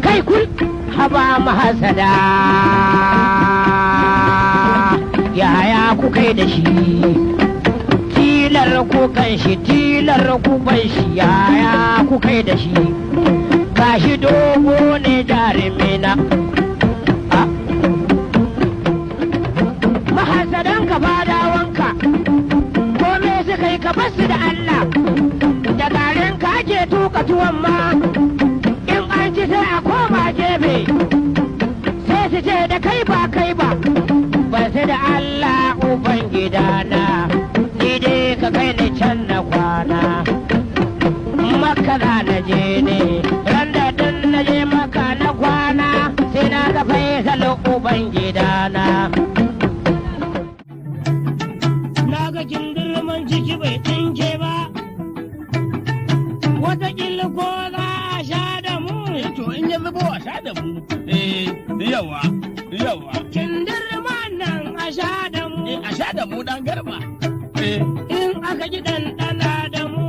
kai kun haba mahasada yaya ku kai da shi tilar ku kan shi tilar ku ban shi yaya ku kai da shi gashi dogo ne jarumina mahasadan ka fadawanka kome suka yi ka basu da Allah da garin ka ake tuka tuwon ma in an ci sai a koma gefe sai su ce da kai ba basu da Allah uban gidana ni dai ka kai ni can na kwana maka za na je ne ran da dun na je maka na kwana sai na ga faisal uban gidana na ga kindirman ciki bai tsinke ba wataƙila ko za a sha da mu to in ya zubo a sha da mu yawa kindirman nan a sha da mu a sha da mu dan garba in aka ji ɗanɗana da mu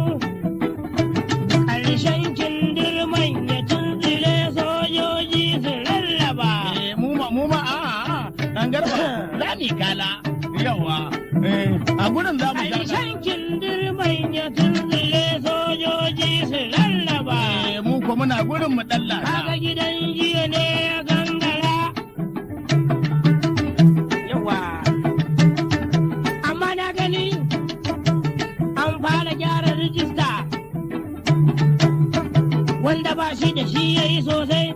ƙarshen kindirman ya tuntsire sojoji su rarraba mu ma a dan garba za ni kala yawa a gurin za mu ƙarshen kindirman ya tuntsire sojoji su rarraba mu ko muna gurin mu dalla kaga gidan jiya ne ya gangara yawa amma na gani an fara gyara rijista wanda ba shi da shi ya yi sosai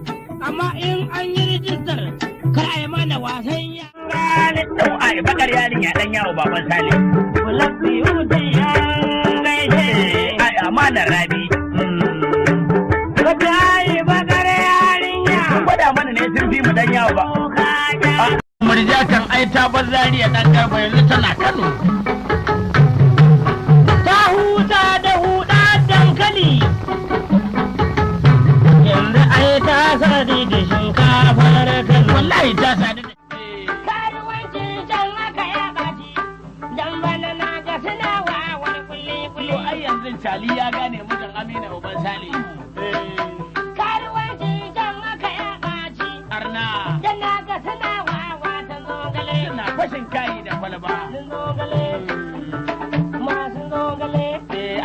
amma in an yi rijistar kar a yi mana wasan ya ai bakar yarinya dan yawo baban sale kulafi wuce ya gaishe ai amana rabi ka yi bakar yarinya gwada mana ne sun fi mu dan yawo ba murja kan ai ta bar zariya dan garba yanzu tana Kano ta huta da huda dankali yanzu ai ta sadi da shinkafar kan wallahi ta sadi da karuwanci can aka ya baci dan bana na ga suna wawar kuli ai yanzu Cali ya gane mutan Amina uban Sale karuwanci can aka ya baci arna dan na ga suna wawa ta zogale suna fashin kayi da kwalba zogale masu zogale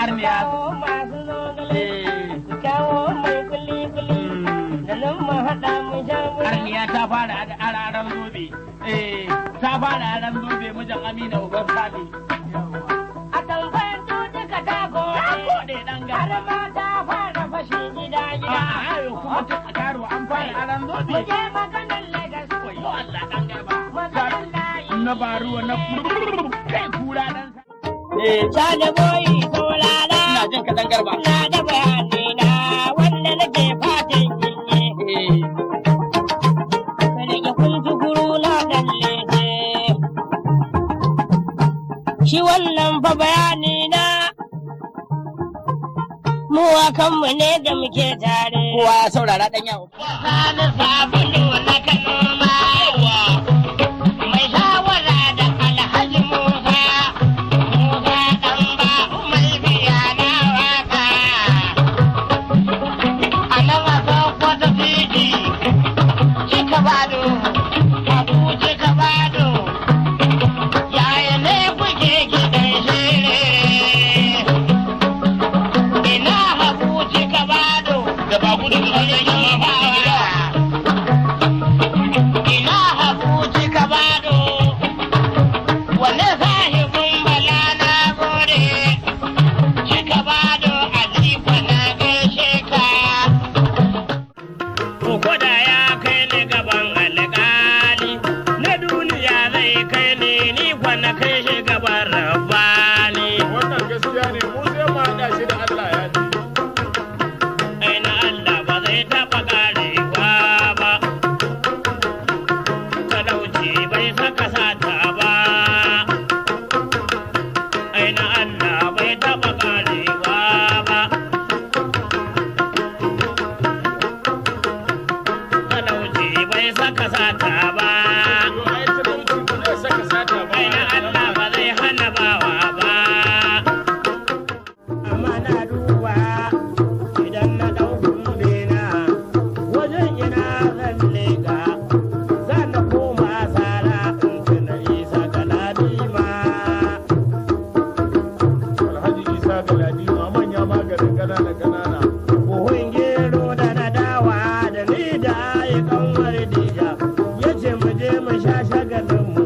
arniya masu zogale kawo mai kuli da nan ma haɗa mu jamu arniya ta fara da araran zobe ta fara aran zobe mijin Amina uban Sale a tambayar duka ta gode dan har garba ma ta fara fashi gida ayo kuma tun a karo an fara aran zobe mu je maganar Lagos wayo Allah dan garba maganar layi na baruwa na kai kura dan Sale boyi saurara ina jin ka dan garba na da bayani na wanda nake fatan kinye rage kun tukuru na dalle shi wannan fa bayani na mu a kanmu ne da muke tare kowa ya saurara dan yawo Sani sabulu na Kano ma mai shawara da Alhaji Musa ɗan ba mai biya na waka a nan a Sokoto City cika bado abu cika bado yaya ne kuke gidan shere ina habu cika bado da ba gudu da ina habu cika bado wane sahibin bala na gode cika bado alifa na gaishe ka koda ya kai ni gaban alƙali na duniya zai kai ni kwana kai shi gaban rabbani wannan gaskiya ne mu sai mu hada shi da Allah ya ji aina Allah ba zai taɓa ƙarewa ba talauci bai saka sata ba aina Allah bai taɓa ƙarewa ba talauci bai saka sata ba to ai talauci ba zai saka sata ba aina Allah ba zai hana bawa ba amma na duba idan na ɗau kumbe na da ayi kanwar dija ya ce mu je mu sha shagalin mu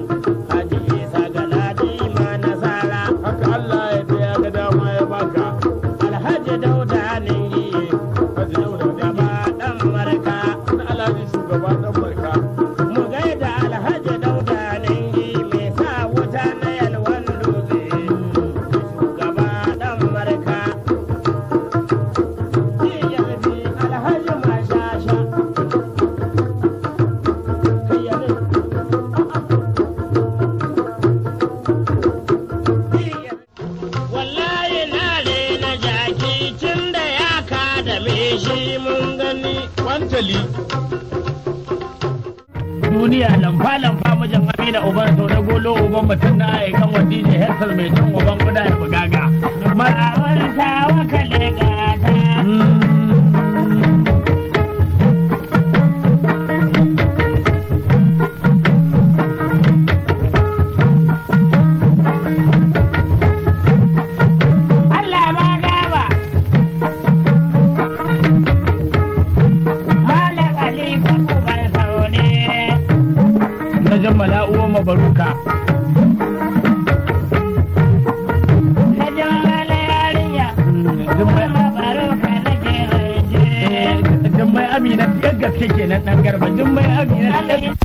haji isa galadi ma nasara haka Allah ya biya ga dama ya baka alhaji dauda ningi Haji Dauda gaba dan marka Alhaji shugaba dan barka mu gaida alhaji dauda ningi mai sa wuta na yalwan dutse gaba dan marka alhaji mashasha wallahi na rena jaki tun da ya kada me shi mun gani kwantali duniya lamfa mijin Amina uban sau na golo uban mutum na aikan wadi ne hessar mai cin uban guda ya bugaga. ma'awar tawa kale gata Allah ma gaba Malam Ali Babu Barsaune Na jammala uwan mabaruka. na jama'a yarinya Jummai Baruka na ke ranje Jummai Amina gaske kenan ɗan garba. Jummai Amina.